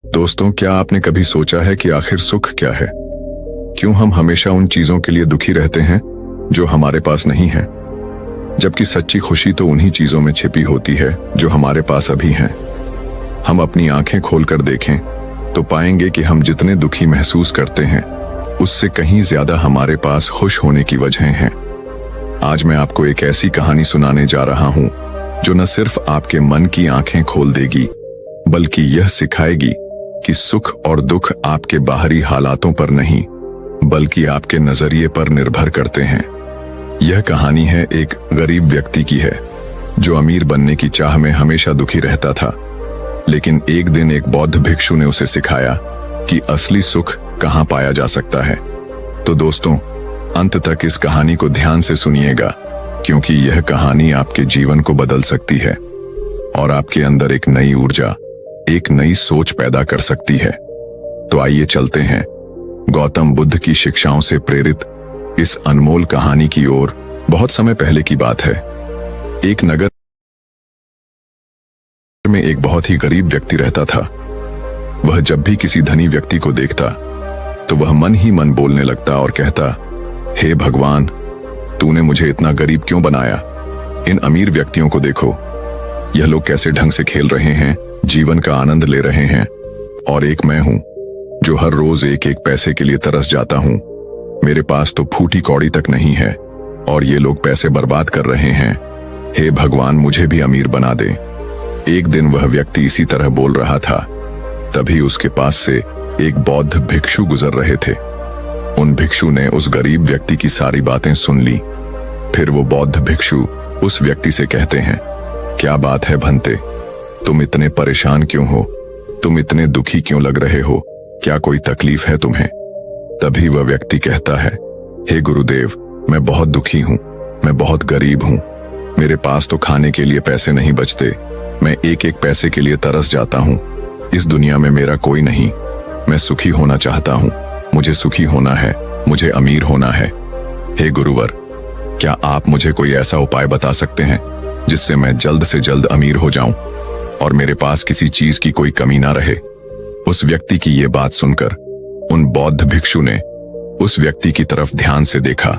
दोस्तों, क्या आपने कभी सोचा है कि आखिर सुख क्या है? क्यों हम हमेशा उन चीजों के लिए दुखी रहते हैं जो हमारे पास नहीं है, जबकि सच्ची खुशी तो उन्हीं चीजों में छिपी होती है जो हमारे पास अभी हैं। हम अपनी आंखें खोलकर देखें तो पाएंगे कि हम जितने दुखी महसूस करते हैं उससे कहीं ज्यादा हमारे पास खुश होने की वजहें हैं। आज मैं आपको एक ऐसी कहानी सुनाने जा रहा हूं जो न सिर्फ आपके मन की आंखें खोल देगी, बल्कि यह सिखाएगी कि सुख और दुख आपके बाहरी हालातों पर नहीं, बल्कि आपके नजरिए पर निर्भर करते हैं। यह कहानी है एक गरीब व्यक्ति की है जो अमीर बनने की चाह में हमेशा दुखी रहता था। लेकिन एक दिन एक बौद्ध भिक्षु ने उसे सिखाया कि असली सुख कहां पाया जा सकता है। तो दोस्तों, अंत तक इस कहानी को ध्यान से सुनिएगा, क्योंकि यह कहानी आपके जीवन को बदल सकती है और आपके अंदर एक नई ऊर्जा, एक नई सोच पैदा कर सकती है। तो आइए चलते हैं गौतम बुद्ध की शिक्षाओं से प्रेरित इस अनमोल कहानी की ओर। बहुत समय पहले की बात है। एक नगर में एक बहुत ही गरीब व्यक्ति रहता था। वह जब भी किसी धनी व्यक्ति को देखता तो वह मन ही मन बोलने लगता और कहता, हे भगवान, तूने मुझे इतना गरीब क्यों बनाया? इन अमीर व्यक्तियों को देखो, यह लोग कैसे ढंग से खेल रहे हैं, जीवन का आनंद ले रहे हैं, और एक मैं हूं जो हर रोज एक एक पैसे के लिए तरस जाता हूं। मेरे पास तो फूटी कौड़ी तक नहीं है और ये लोग पैसे बर्बाद कर रहे हैं। हे भगवान, मुझे भी अमीर बना दे। एक दिन वह व्यक्ति इसी तरह बोल रहा था, तभी उसके पास से एक बौद्ध भिक्षु गुजर रहे थे। उन भिक्षु ने उस गरीब व्यक्ति की सारी बातें सुन ली। फिर वो बौद्ध भिक्षु उस व्यक्ति से कहते हैं, क्या बात है भंते, तुम इतने परेशान क्यों हो? तुम इतने दुखी क्यों लग रहे हो? क्या कोई तकलीफ है तुम्हें? तभी वह व्यक्ति कहता है, हे गुरुदेव, मैं बहुत दुखी हूं, मैं बहुत गरीब हूं। मेरे पास तो खाने के लिए पैसे नहीं बचते। मैं एक एक पैसे के लिए तरस जाता हूं। इस दुनिया में मेरा कोई नहीं। मैं सुखी होना चाहता हूं। मुझे सुखी होना है, मुझे अमीर होना है। हे गुरुवर, क्या आप मुझे कोई ऐसा उपाय बता सकते हैं जिससे मैं जल्द से जल्द अमीर हो जाऊं और मेरे पास किसी चीज की कोई कमी ना रहे? उस व्यक्ति की ये बात सुनकर उन बौद्ध भिक्षु ने उस व्यक्ति की तरफ ध्यान से देखा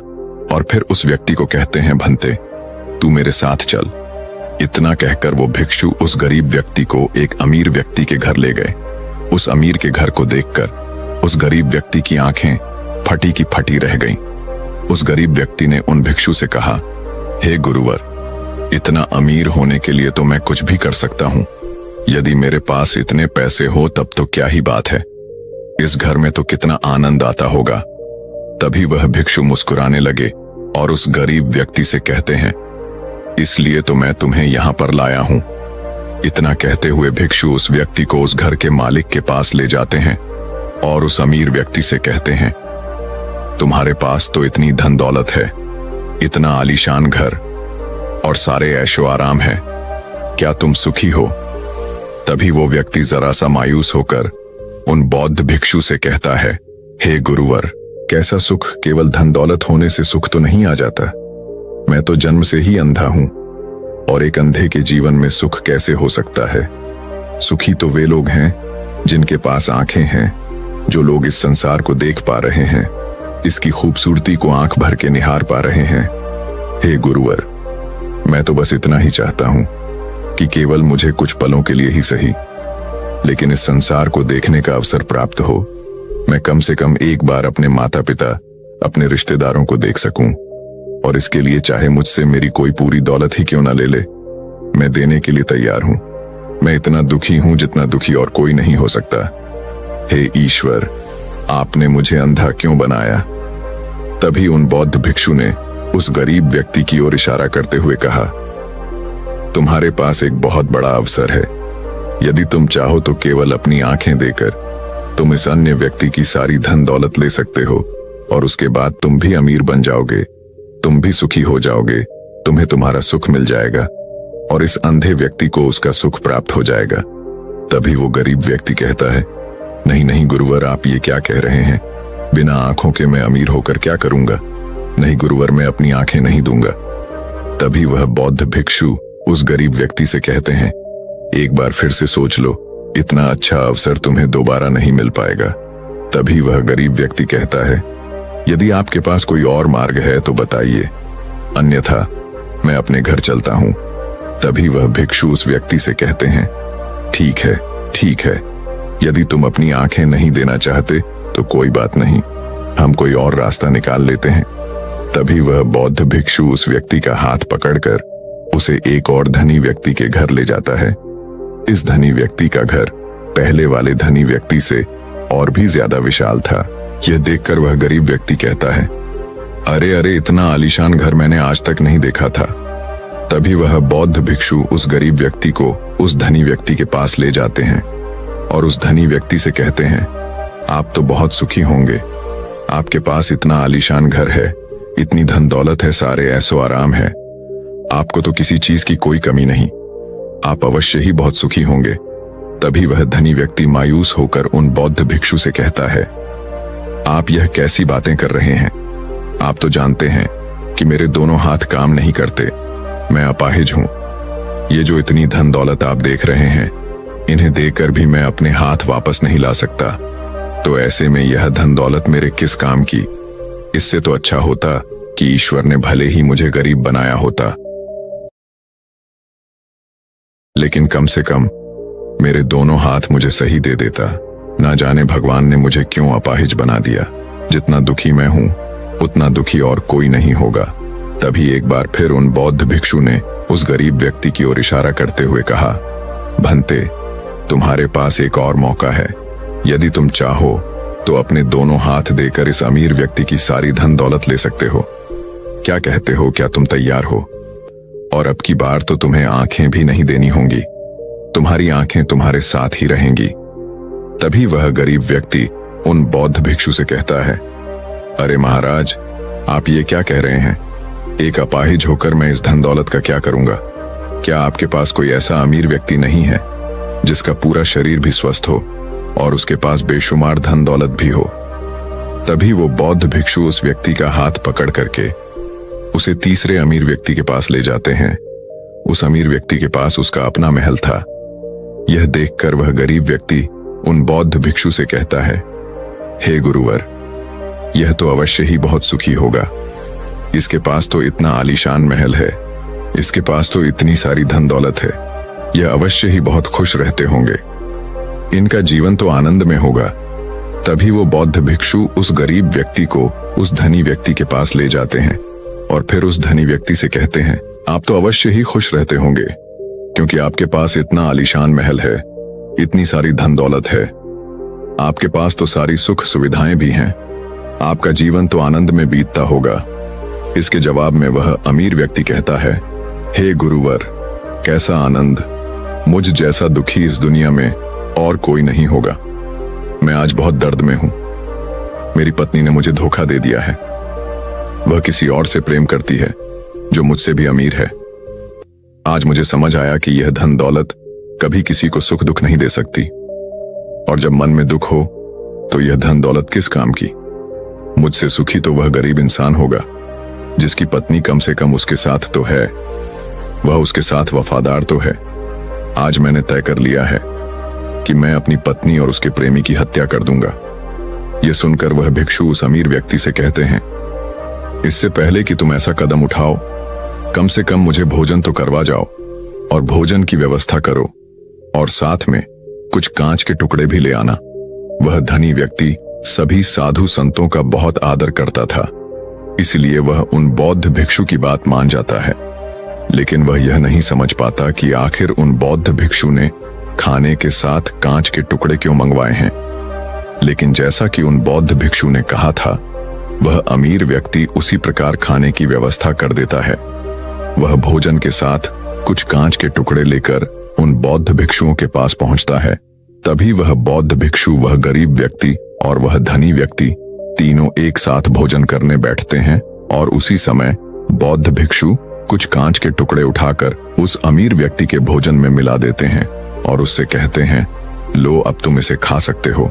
और फिर उस व्यक्ति को कहते हैं, भंते, तू मेरे साथ चल। इतना कहकर वो भिक्षु उस गरीब व्यक्ति को एक अमीर व्यक्ति के घर ले गए। उस अमीर के घर को देखकर उस गरीब व्यक्ति की आंखें फटी की फटी रह गईं। उस गरीब व्यक्ति ने उन भिक्षु से कहा, हे गुरुवर, इतना अमीर होने के लिए तो मैं कुछ भी कर सकता हूं। यदि मेरे पास इतने पैसे हो तब तो क्या ही बात है, इस घर में तो कितना आनंद आता होगा। तभी वह भिक्षु मुस्कुराने लगे और उस गरीब व्यक्ति से कहते हैं, इसलिए तो मैं तुम्हें यहां पर लाया हूं। इतना कहते हुए भिक्षु उस व्यक्ति को उस घर के मालिक के पास ले जाते हैं और उस अमीर व्यक्ति से कहते हैं, तुम्हारे पास तो इतनी धन दौलत है, इतना आलीशान घर और सारे ऐशो आराम है, क्या तुम सुखी हो? तभी वो व्यक्ति जरा सा मायूस होकर उन बौद्ध भिक्षु से कहता है, हे गुरुवर, कैसा सुख? केवल धन दौलत होने से सुख तो नहीं आ जाता। मैं तो जन्म से ही अंधा हूं और एक अंधे के जीवन में सुख कैसे हो सकता है? सुखी तो वे लोग हैं जिनके पास आंखें हैं, जो लोग इस संसार को देख पा रहे हैं, इसकी खूबसूरती को आंख भर के निहार पा रहे हैं। हे गुरुवर, मैं तो बस इतना ही चाहता हूं कि केवल मुझे कुछ पलों के लिए ही सही, लेकिन इस संसार को देखने का अवसर प्राप्त हो। मैं कम से कम एक बार अपने माता पिता, अपने रिश्तेदारों को देख सकूं, और इसके लिए चाहे मुझसे मेरी कोई पूरी दौलत ही क्यों ना ले ले, मैं देने के लिए तैयार हूं। मैं इतना दुखी हूं जितना दुखी और कोई नहीं हो सकता। हे ईश्वर, आपने मुझे अंधा क्यों बनाया? तभी उन बौद्ध भिक्षु ने उस गरीब व्यक्ति की ओर इशारा करते हुए कहा, तुम्हारे पास एक बहुत बड़ा अवसर है। यदि तुम चाहो तो केवल अपनी आंखें देकर तुम इस अन्य व्यक्ति की सारी धन दौलत ले सकते हो और उसके बाद तुम भी अमीर बन जाओगे, तुम भी सुखी हो जाओगे, तुम्हें तुम्हारा सुख मिल जाएगा और इस अंधे व्यक्ति को उसका सुख प्राप्त हो जाएगा। तभी वो गरीब व्यक्ति कहता है, नहीं नहीं गुरुवर, आप ये क्या कह रहे हैं? बिना आंखों के मैं अमीर होकर क्या करूंगा? नहीं गुरुवर, मैं अपनी आंखें नहीं दूंगा। तभी वह बौद्ध भिक्षु उस गरीब व्यक्ति से कहते हैं, एक बार फिर से सोच लो, इतना अच्छा अवसर तुम्हें दोबारा नहीं मिल पाएगा। तभी वह गरीब व्यक्ति कहता है, यदि आपके पास कोई और मार्ग है तो बताइए, अन्यथा मैं अपने घर चलता हूं। तभी वह भिक्षु उस व्यक्ति से कहते हैं, ठीक है, ठीक है, यदि तुम अपनी आंखें नहीं देना चाहते तो कोई बात नहीं, हम कोई और रास्ता निकाल लेते हैं। तभी वह बौद्ध भिक्षु उस व्यक्ति का हाथ पकड़कर उसे एक और धनी व्यक्ति के घर ले जाता है। इस धनी व्यक्ति का घर पहले वाले धनी व्यक्ति से और भी ज्यादा विशाल था। यह देखकर वह गरीब व्यक्ति कहता है, अरे अरे, इतना आलीशान घर मैंने आज तक नहीं देखा था। तभी वह बौद्ध भिक्षु उस गरीब व्यक्ति को उस धनी व्यक्ति के पास ले जाते हैं और उस धनी व्यक्ति से कहते हैं, आप तो बहुत सुखी होंगे, आपके पास इतना आलीशान घर है, इतनी धन दौलत है, सारे ऐसो आराम है, आपको तो किसी चीज की कोई कमी नहीं, आप अवश्य ही बहुत सुखी होंगे। तभी वह धनी व्यक्ति मायूस होकर उन बौद्ध भिक्षु से कहता है, आप यह कैसी बातें कर रहे हैं? आप तो जानते हैं कि मेरे दोनों हाथ काम नहीं करते, मैं अपाहिज हूं। ये जो इतनी धन दौलत आप देख रहे हैं, इन्हें देकर भी मैं अपने हाथ वापस नहीं ला सकता, तो ऐसे में यह धन दौलत मेरे किस काम की? इससे तो अच्छा होता कि ईश्वर ने भले ही मुझे गरीब बनाया होता, लेकिन कम से कम मेरे दोनों हाथ मुझे सही दे देता। ना जाने भगवान ने मुझे क्यों अपाहिज बना दिया। जितना दुखी मैं हूं उतना दुखी और कोई नहीं होगा। तभी एक बार फिर उन बौद्ध भिक्षु ने उस गरीब व्यक्ति की ओर इशारा करते हुए कहा, भंते, तुम्हारे पास एक और मौका है। यदि तुम चाहो तो अपने दोनों हाथ देकर इस अमीर व्यक्ति की सारी धन दौलत ले सकते हो। क्या कहते हो, क्या तुम तैयार हो? और अब की बार तो तुम्हें आंखें भी नहीं देनी होंगी, तुम्हारी आंखें तुम्हारे साथ ही रहेंगी। तभी वह गरीब व्यक्ति उन बौद्ध भिक्षु से कहता है, अरे महाराज, आप ये क्या कह रहे हैं? एक अपाहिज होकर मैं इस धन दौलत का क्या करूंगा? क्या आपके पास कोई ऐसा अमीर व्यक्ति नहीं है जिसका पूरा शरीर भी स्वस्थ हो और उसके पास बेशुमार धन दौलत भी हो? तभी वो बौद्ध भिक्षु उस व्यक्ति का हाथ पकड़ करके उसे तीसरे अमीर व्यक्ति के पास ले जाते हैं। उस अमीर व्यक्ति के पास उसका अपना महल था। यह देखकर वह गरीब व्यक्ति उन बौद्ध भिक्षु से कहता है, हे गुरुवर, यह तो अवश्य ही बहुत सुखी होगा। इसके पास तो इतना आलीशान महल है, इसके पास तो इतनी सारी धन दौलत है, यह अवश्य ही बहुत खुश रहते होंगे, इनका जीवन तो आनंद में होगा। तभी वो बौद्ध भिक्षु उस गरीब व्यक्ति को उस धनी व्यक्ति के पास ले जाते हैं और फिर उस धनी व्यक्ति से कहते हैं, आप तो अवश्य ही खुश रहते होंगे, क्योंकि आपके पास इतना आलीशान महल है, इतनी सारी धन दौलत है, आपके पास तो सारी सुख सुविधाएं भी हैं, आपका जीवन तो आनंद में बीतता होगा। इसके जवाब में वह अमीर व्यक्ति कहता है, हे गुरुवर, कैसा आनंद, मुझ जैसा दुखी इस दुनिया में और कोई नहीं होगा। मैं आज बहुत दर्द में हूं, मेरी पत्नी ने मुझे धोखा दे दिया है, वह किसी और से प्रेम करती है जो मुझसे भी अमीर है। आज मुझे समझ आया कि यह धन दौलत कभी किसी को सुख दुख नहीं दे सकती, और जब मन में दुख हो तो यह धन दौलत किस काम की? मुझसे सुखी तो वह गरीब इंसान होगा जिसकी पत्नी कम से कम उसके साथ तो है, वह उसके साथ वफादार तो है। आज मैंने तय कर लिया है कि मैं अपनी पत्नी और उसके प्रेमी की हत्या कर दूंगा। यह सुनकर वह भिक्षु उस अमीर व्यक्ति से कहते हैं, इससे पहले कि तुम ऐसा कदम उठाओ, कम से कम मुझे भोजन तो करवा जाओ और भोजन की व्यवस्था करो, और साथ में कुछ कांच के टुकड़े भी ले आना। वह धनी व्यक्ति सभी साधु संतों का बहुत आदर करता था, इसलिए वह उन बौद्ध भिक्षु की बात मान जाता है। लेकिन वह यह नहीं समझ पाता कि आखिर उन बौद्ध भिक्षु ने खाने के साथ कांच के टुकड़े क्यों मंगवाए हैं। लेकिन जैसा कि उन बौद्ध भिक्षु ने कहा था, वह अमीर व्यक्ति उसी प्रकार खाने की व्यवस्था कर देता है। वह भोजन के साथ कुछ कांच के टुकड़े लेकर उन बौद्ध भिक्षुओं के पास पहुंचता है। तभी वह बौद्ध भिक्षु, वह गरीब व्यक्ति और वह धनी व्यक्ति तीनों एक साथ भोजन करने बैठते हैं, और उसी समय बौद्ध भिक्षु कुछ कांच के टुकड़े उठाकर उस अमीर व्यक्ति के भोजन में मिला देते हैं और उससे कहते हैं, लो, अब तुम इसे खा सकते हो।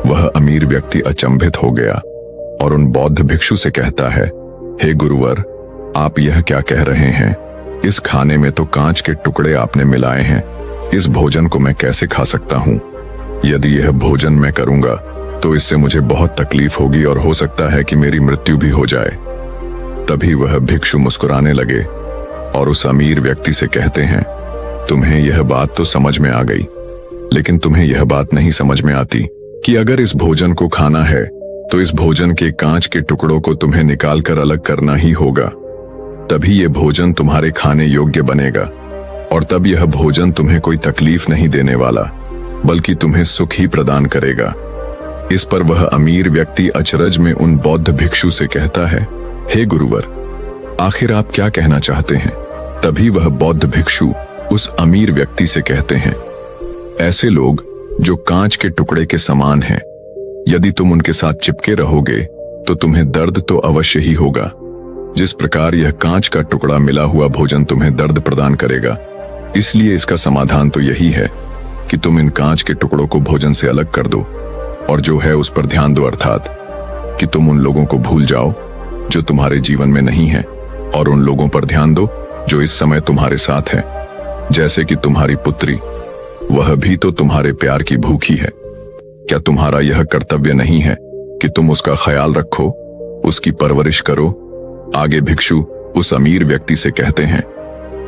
वह अमीर व्यक्ति अचंभित हो गया और उन बौद्ध भिक्षु से कहता है, हे गुरुवर, आप यह क्या कह रहे हैं? इस खाने में तो कांच के टुकड़े आपने मिलाए हैं, इस भोजन को मैं कैसे खा सकता हूँ? यदि यह भोजन मैं करूंगा तो इससे मुझे बहुत तकलीफ होगी और हो सकता है कि मेरी मृत्यु भी हो जाए। तभी वह भिक्षु मुस्कुराने लगे और उस अमीर व्यक्ति से कहते हैं, तुम्हें यह बात तो समझ में आ गई, लेकिन तुम्हें यह बात नहीं समझ में आती कि अगर इस भोजन को खाना है तो इस भोजन के कांच के टुकड़ों को तुम्हें निकालकर अलग करना ही होगा। तभी यह भोजन तुम्हारे खाने योग्य बनेगा और तब यह भोजन तुम्हें कोई तकलीफ नहीं देने वाला, बल्कि तुम्हें सुख ही प्रदान करेगा। इस पर वह अमीर व्यक्ति अचरज में उन बौद्ध भिक्षु से कहता है, हे गुरुवर, आखिर आप क्या कहना चाहते हैं? तभी वह बौद्ध भिक्षु उस अमीर व्यक्ति से कहते हैं, ऐसे लोग जो कांच के टुकड़े के समान हैं, यदि तुम उनके साथ चिपके रहोगे तो तुम्हें दर्द तो अवश्य ही होगा। जिस प्रकार यह कांच का टुकड़ा मिला हुआ भोजन तुम्हें दर्द प्रदान करेगा, इसलिए इसका समाधान तो यही है कि तुम इन कांच के टुकड़ों को भोजन से अलग कर दो और जो है उस पर ध्यान दो, अर्थात कि तुम उन लोगों को भूल जाओ जो तुम्हारे जीवन में नहीं है और उन लोगों पर ध्यान दो जो इस समय तुम्हारे साथ है। जैसे कि तुम्हारी पुत्री, वह भी तो तुम्हारे प्यार की भूखी है। क्या तुम्हारा यह कर्तव्य नहीं है कि तुम उसका ख्याल रखो, उसकी परवरिश करो? आगे भिक्षु उस अमीर व्यक्ति से कहते हैं,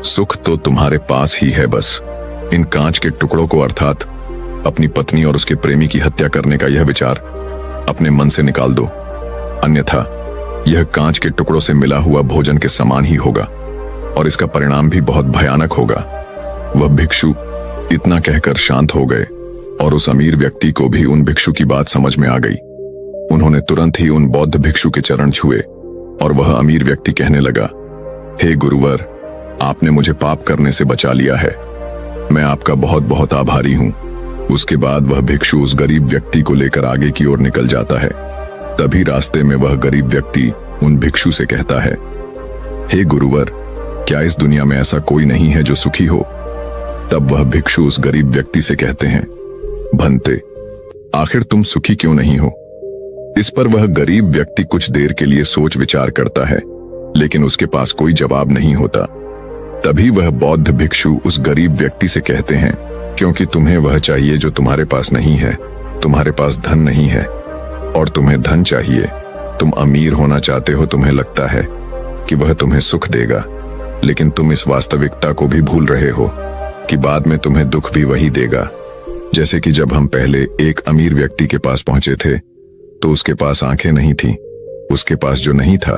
सुख तो तुम्हारे पास ही है, बस इन कांच के टुकड़ों को अर्थात अपनी पत्नी और उसके प्रेमी की हत्या करने का यह विचार अपने मन से निकाल दो, अन्यथा यह कांच के टुकड़ों से मिला हुआ भोजन के समान ही होगा और इसका परिणाम भी बहुत भयानक होगा। वह भिक्षु इतना कहकर शांत हो गए और उस अमीर व्यक्ति को भी उन भिक्षु की बात समझ में आ गई। उन्होंने तुरंत ही उन बौद्ध भिक्षु के चरण छुए और वह अमीर व्यक्ति कहने लगा, हे गुरुवर, आपने मुझे पाप करने से बचा लिया है, मैं आपका बहुत बहुत आभारी हूं। उसके बाद वह भिक्षु उस गरीब व्यक्ति को लेकर आगे की ओर निकल जाता है। तभी रास्ते में वह गरीब व्यक्ति उन भिक्षु से कहता है, हे गुरुवर, क्या इस दुनिया में ऐसा कोई नहीं है जो सुखी हो? तब वह भिक्षु उस गरीब व्यक्ति से कहते हैं, भंते, आखिर तुम सुखी क्यों नहीं हो? इस पर वह गरीब व्यक्ति कुछ देर के लिए सोच विचार करता है, लेकिन उसके पास कोई जवाब नहीं होता। तभी वह बौद्ध भिक्षु उस गरीब व्यक्ति से कहते हैं, क्योंकि तुम्हें वह चाहिए जो तुम्हारे पास नहीं है। तुम्हारे पास धन नहीं है और तुम्हें धन चाहिए। तुम अमीर होना चाहते हो, तुम्हें लगता है कि वह तुम्हें सुख देगा, लेकिन तुम इस वास्तविकता को भी भूल रहे हो कि बाद में तुम्हें दुख भी वही देगा। जैसे कि जब हम पहले एक अमीर व्यक्ति के पास पहुंचे थे तो उसके पास आंखें नहीं थीं। उसके पास जो नहीं था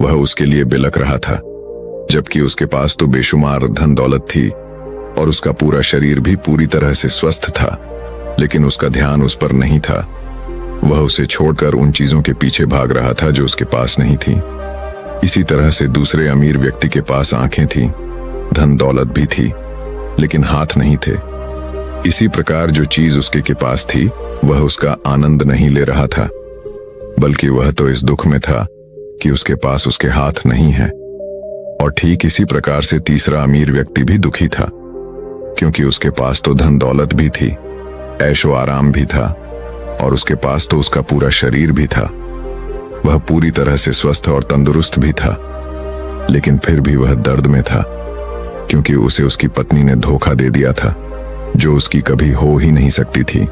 वह उसके लिए बिलख रहा था, जबकि उसके पास तो बेशुमार धन दौलत थी और उसका पूरा शरीर भी पूरी तरह से स्वस्थ था, लेकिन उसका ध्यान उस पर नहीं था। वह उसे छोड़कर उन चीजों के पीछे भाग रहा था जो उसके पास नहीं थी। इसी तरह से दूसरे अमीर व्यक्ति के पास आंखें थीं, धन दौलत भी थी, लेकिन हाथ नहीं थे। इसी प्रकार जो चीज उसके के पास थी वह उसका आनंद नहीं ले रहा था, बल्कि वह तो इस दुख में था कि उसके पास उसके हाथ नहीं है। और ठीक इसी प्रकार से तीसरा अमीर व्यक्ति भी दुखी था, क्योंकि उसके पास तो धन दौलत भी थी, ऐशो आराम भी था और उसके पास तो उसका पूरा शरीर भी था। वह पूरी तरह से स्वस्थ और तंदुरुस्त भी था, लेकिन फिर भी वह दर्द में था, क्योंकि उसे उसकी पत्नी ने धोखा दे दिया था, जो उसकी कभी हो ही नहीं सकती थी।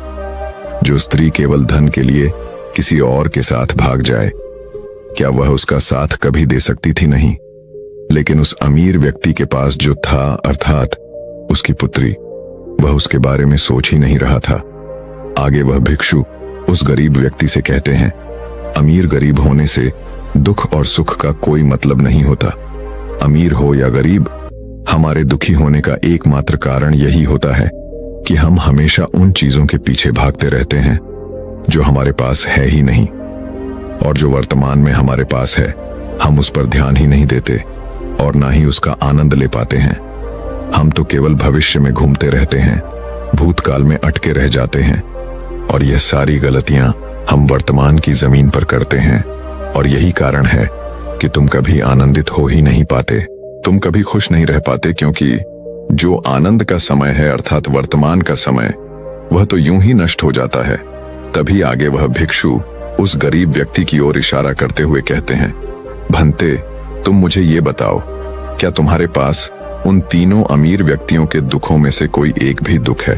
जो स्त्री केवल धन के लिए किसी और के साथ भाग जाए, क्या वह उसका साथ कभी दे सकती थी? नहीं। लेकिन उस अमीर व्यक्ति के पास जो था, अर्थात उसकी पुत्री, वह उसके बारे में सोच ही नहीं रहा था। आगे वह भिक्षु उस गरीब व्यक्ति से कहते हैं, अमीर गरीब होने से दुख और सुख का कोई मतलब नहीं होता। अमीर हो या गरीब, हमारे दुखी होने का एकमात्र कारण यही होता है कि हम हमेशा उन चीजों के पीछे भागते रहते हैं जो हमारे पास है ही नहीं, और जो वर्तमान में हमारे पास है हम उस पर ध्यान ही नहीं देते और ना ही उसका आनंद ले पाते हैं। हम तो केवल भविष्य में घूमते रहते हैं, भूतकाल में अटके रह जाते हैं, और यह सारी गलतियां हम वर्तमान की जमीन पर करते हैं। और यही कारण है कि तुम कभी आनंदित हो ही नहीं पाते, तुम कभी खुश नहीं रह पाते, क्योंकि जो आनंद का समय है अर्थात वर्तमान का समय, वह तो यूं ही नष्ट हो जाता है। तभी आगे वह भिक्षु उस गरीब व्यक्ति की ओर इशारा करते हुए कहते हैं, भंते, तुम मुझे ये बताओ, क्या तुम्हारे पास उन तीनों अमीर व्यक्तियों के दुखों में से कोई एक भी दुख है।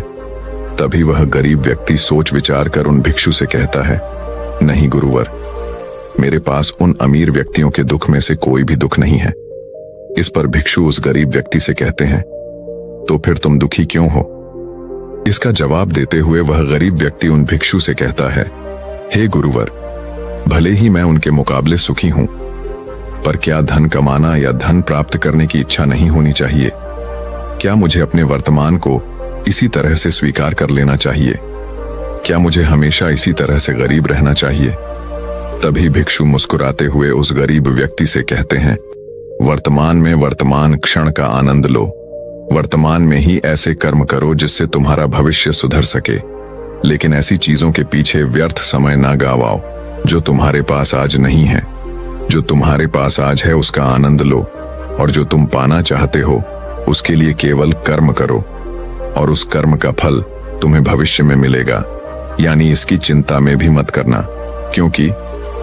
तभी वह गरीब व्यक्ति सोच विचार कर उन भिक्षु से कहता है, नहीं गुरुवर, मेरे पास उन अमीर व्यक्तियों के दुख में से कोई भी दुख नहीं है। इस पर भिक्षु उस गरीब व्यक्ति से कहते हैं, तो फिर तुम दुखी क्यों हो? इसका जवाब देते हुए वह गरीब व्यक्ति उन भिक्षु से कहता है, हे गुरुवर, भले ही मैं उनके मुकाबले सुखी हूं, पर क्या धन कमाना या धन प्राप्त करने की इच्छा नहीं होनी चाहिए? क्या मुझे अपने वर्तमान को इसी तरह से स्वीकार कर लेना चाहिए? क्या मुझे हमेशा इसी तरह से गरीब रहना चाहिए? तभी भिक्षु मुस्कुराते हुए उस गरीब व्यक्ति से कहते हैं, वर्तमान में वर्तमान क्षण का आनंद लो। वर्तमान में ही ऐसे कर्म करो जिससे तुम्हारा भविष्य सुधर सके, लेकिन ऐसी चीजों के पीछे व्यर्थ समय ना गवाओ जो तुम्हारे पास आज नहीं है। जो तुम्हारे पास आज है उसका आनंद लो, और जो तुम पाना चाहते हो उसके लिए केवल कर्म करो, और उस कर्म का फल तुम्हें भविष्य में मिलेगा। यानी इसकी चिंता में भी मत करना, क्योंकि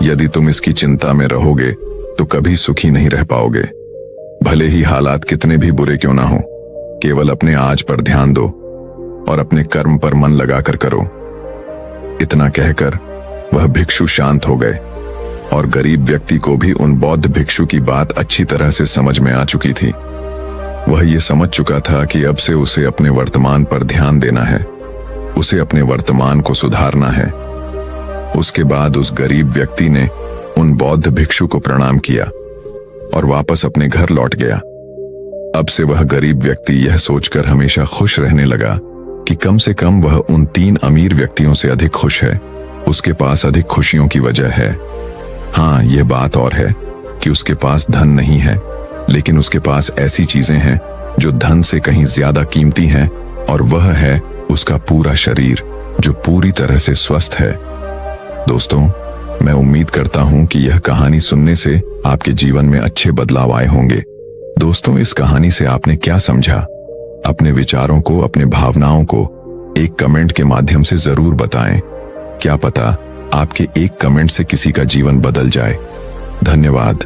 यदि तुम इसकी चिंता में रहोगे तो कभी सुखी नहीं रह पाओगे। भले ही हालात कितने भी बुरे क्यों ना हो, केवल अपने आज पर ध्यान दो और अपने कर्म पर मन लगाकर करो। इतना कहकर वह भिक्षु शांत हो गए, और गरीब व्यक्ति को भी उन बौद्ध भिक्षु की बात अच्छी तरह से समझ में आ चुकी थी। वह ये समझ चुका था कि अब से उसे अपने वर्तमान पर ध्यान देना है, उसे अपने वर्तमान को सुधारना है। उसके बाद उस गरीब व्यक्ति ने उन बौद्ध भिक्षु को प्रणाम किया और वापस अपने घर लौट गया। अब से वह गरीब व्यक्ति यह सोचकर हमेशा खुश रहने लगा कि कम से कम वह उन 3 अमीर व्यक्तियों से अधिक खुश है। उसके पास अधिक खुशियों की वजह है। हाँ, यह बात और है कि उसके पास धन नहीं है, लेकिन उसके पास ऐसी चीजें हैं जो धन से कहीं ज्यादा कीमती हैं, और वह है उसका पूरा शरीर जो पूरी तरह से स्वस्थ है। दोस्तों, मैं उम्मीद करता हूं कि यह कहानी सुनने से आपके जीवन में अच्छे बदलाव आए होंगे। दोस्तों, इस कहानी से आपने क्या समझा? अपने विचारों को, अपने भावनाओं को एक कमेंट के माध्यम से जरूर बताएं। क्या पता आपके एक कमेंट से किसी का जीवन बदल जाए। धन्यवाद।